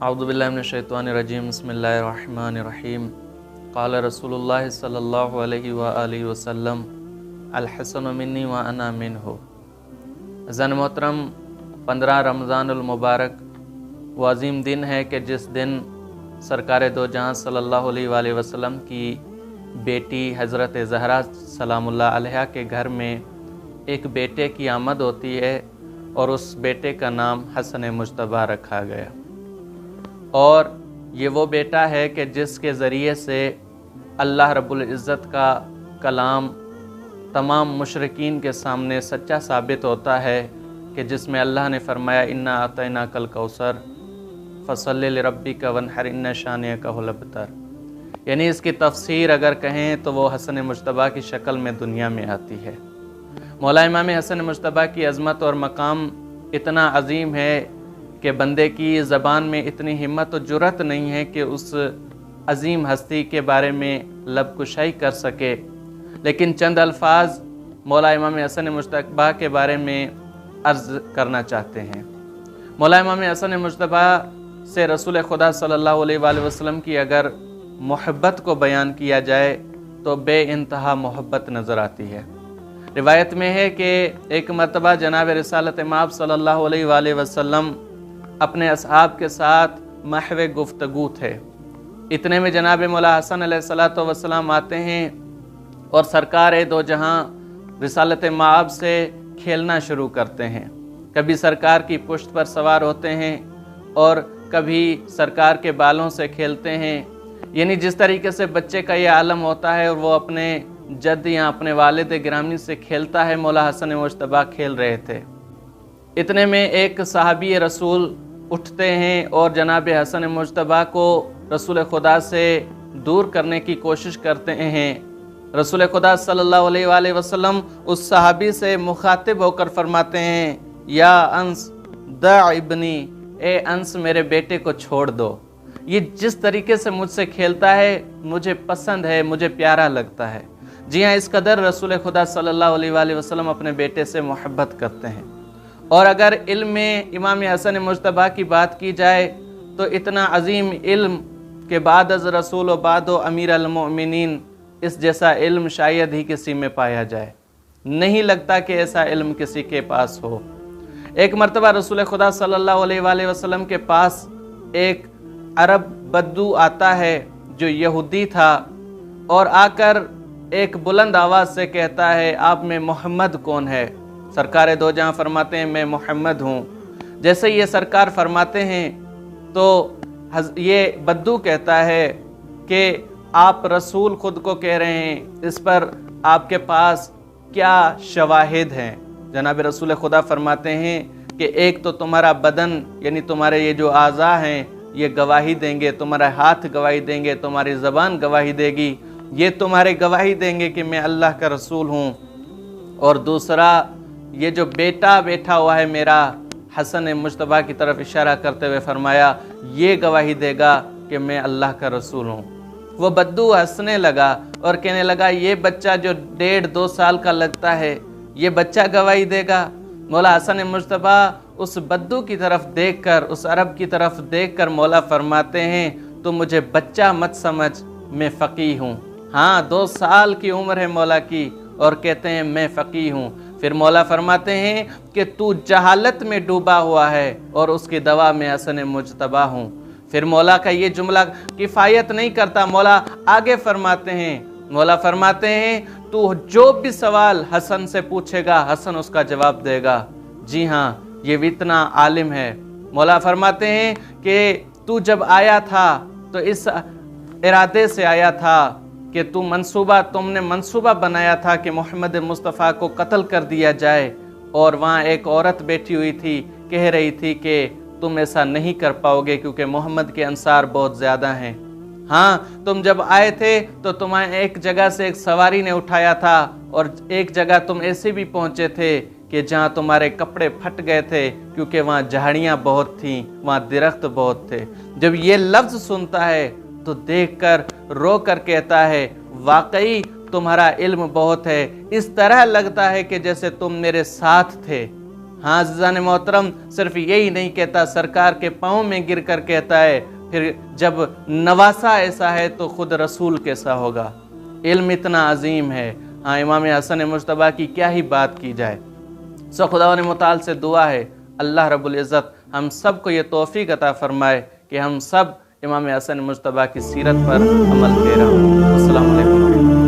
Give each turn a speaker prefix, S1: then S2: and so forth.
S1: اعوذ باللہ من الشیطان الرجیم بسم اللہ الرحمن الرحیم قال رسول اللہ صلی اللہ علیہ وآلہ وسلم الحسن منی وانا منہ۔ زن محترم، 15 رمضان المبارک وہ عظیم دن ہے کہ جس دن سرکار دو جہاں صلی اللہ علیہ وآلہ وسلم کی بیٹی حضرت زہرا سلام اللہ علیہا کے گھر میں ایک بیٹے کی آمد ہوتی ہے اور اس بیٹے کا نام حسن مجتبیٰ رکھا گیا۔ اور یہ وہ بیٹا ہے کہ جس کے ذریعے سے اللہ رب العزت کا کلام تمام مشرکین کے سامنے سچا ثابت ہوتا ہے کہ جس میں اللہ نے فرمایا انا اعطیناک الکوثر فصلی لربک وانحر ان شانئک ھو الابتر، یعنی اس کی تفسیر اگر کہیں تو وہ حسن مجتبیٰ کی شکل میں دنیا میں آتی ہے۔ مولا امام حسن مجتبیٰ کی عظمت اور مقام اتنا عظیم ہے کہ بندے کی زبان میں اتنی ہمت و جرأت نہیں ہے کہ اس عظیم ہستی کے بارے میں لب کشائی کر سکے، لیکن چند الفاظ مولا امام حسن مجتبیٰ کے بارے میں عرض کرنا چاہتے ہیں۔ مولا امام حسن مجتبیٰ سے رسول خدا صلی اللہ علیہ وآلہ وسلم کی اگر محبت کو بیان کیا جائے تو بے انتہا محبت نظر آتی ہے۔ روایت میں ہے کہ ایک مرتبہ جناب رسالت مآب صلی اللہ علیہ وآلہ وسلم اپنے اصحاب کے ساتھ محو گفتگو تھے۔ اتنے میں جناب مولا حسن علیہ السلام آتے ہیں اور سرکار دو جہاں رسالت مآب سے کھیلنا شروع کرتے ہیں۔ کبھی سرکار کی پشت پر سوار ہوتے ہیں اور کبھی سرکار کے بالوں سے کھیلتے ہیں، یعنی جس طریقے سے بچے کا یہ عالم ہوتا ہے اور وہ اپنے جد یا اپنے والد گرامی سے کھیلتا ہے، مولا حسن مجتبیٰ کھیل رہے تھے۔ اتنے میں ایک صحابی رسول اٹھتے ہیں اور جناب حسن مجتبیٰ کو رسول خدا سے دور کرنے کی کوشش کرتے ہیں۔ رسول خدا صلی اللہ علیہ وآلہ وسلم اس صحابی سے مخاطب ہو کر فرماتے ہیں یا انس دع ابنی، اے انس میرے بیٹے کو چھوڑ دو، یہ جس طریقے سے مجھ سے کھیلتا ہے مجھے پسند ہے، مجھے پیارا لگتا ہے۔ جی ہاں، اس قدر رسول خدا صلی اللہ علیہ وآلہ وسلم اپنے بیٹے سے محبت کرتے ہیں۔ اور اگر علم میں امام حسن مجتبیٰ کی بات کی جائے تو اتنا عظیم علم کہ بعد از رسول و بعد و امیر المؤمنین، اس جیسا علم شاید ہی کسی میں پایا جائے، نہیں لگتا کہ ایسا علم کسی کے پاس ہو۔ ایک مرتبہ رسول خدا صلی اللہ علیہ وآلہ وسلم کے پاس ایک عرب بدو آتا ہے جو یہودی تھا اور آ کر ایک بلند آواز سے کہتا ہے آپ میں محمد کون ہے؟ سرکار دو جہاں فرماتے ہیں میں محمد ہوں۔ جیسے یہ سرکار فرماتے ہیں تو یہ بدو کہتا ہے کہ آپ رسول خود کو کہہ رہے ہیں، اس پر آپ کے پاس کیا شواہد ہیں؟ جناب رسول خدا فرماتے ہیں کہ ایک تو تمہارا بدن یعنی تمہارے یہ جو اعضاء ہیں یہ گواہی دیں گے، تمہارے ہاتھ گواہی دیں گے، تمہاری زبان گواہی دے گی، یہ تمہارے گواہی دیں گے کہ میں اللہ کا رسول ہوں۔ اور دوسرا یہ جو بیٹا بیٹھا ہوا ہے میرا، حسن مجتبیٰ کی طرف اشارہ کرتے ہوئے فرمایا یہ گواہی دے گا کہ میں اللہ کا رسول ہوں۔ وہ بدو ہنسنے لگا اور کہنے لگا یہ بچہ جو 1.5-2 سال کا لگتا ہے یہ بچہ گواہی دے گا؟ مولا حسن مجتبیٰ اس بدو کی طرف دیکھ کر، اس عرب کی طرف دیکھ کر مولا فرماتے ہیں تو مجھے بچہ مت سمجھ، میں فقیہ ہوں۔ ہاں، 2 سال کی عمر ہے مولا کی اور کہتے ہیں میں فقیہ ہوں۔ پھر مولا فرماتے ہیں کہ تو جہالت میں ڈوبا ہوا ہے اور اس کی دوا میں حسن مجتبیٰ ہوں۔ پھر مولا کا یہ جملہ کفایت نہیں کرتا، مولا آگے فرماتے ہیں تو جو بھی سوال حسن سے پوچھے گا حسن اس کا جواب دے گا۔ جی ہاں، یہ بھی اتنا عالم ہے۔ مولا فرماتے ہیں کہ تو جب آیا تھا تو اس ارادے سے آیا تھا کہ تم نے منصوبہ بنایا تھا کہ محمد مصطفیٰ کو قتل کر دیا جائے، اور وہاں ایک عورت بیٹھی ہوئی تھی کہہ رہی تھی کہ تم ایسا نہیں کر پاؤ گے کیونکہ محمد کے انصار بہت زیادہ ہیں۔ ہاں، تم جب آئے تھے تو تمہیں ایک جگہ سے ایک سواری نے اٹھایا تھا اور ایک جگہ تم ایسے بھی پہنچے تھے کہ جہاں تمہارے کپڑے پھٹ گئے تھے کیونکہ وہاں جھاڑیاں بہت تھیں، وہاں درخت بہت تھے۔ جب یہ لفظ سنتا ہے تو دیکھ کر رو کر کہتا ہے واقعی تمہارا علم بہت ہے، اس طرح لگتا ہے کہ جیسے تم میرے ساتھ تھے۔ ہاں عزیزان محترم، صرف یہی نہیں کہتا، سرکار کے پاؤں میں گر کر کہتا ہے پھر جب نواسا ایسا ہے تو خود رسول کیسا ہوگا۔ علم اتنا عظیم ہے، ہاں امام حسن مجتبیٰ کی کیا ہی بات کی جائے۔ سو خداوند متعال سے دعا ہے اللہ رب العزت ہم سب کو یہ توفیق عطا فرمائے کہ ہم سب امام حسن مجتبیٰ کی سیرت پر عمل پیرا ہوں۔ السلام علیکم۔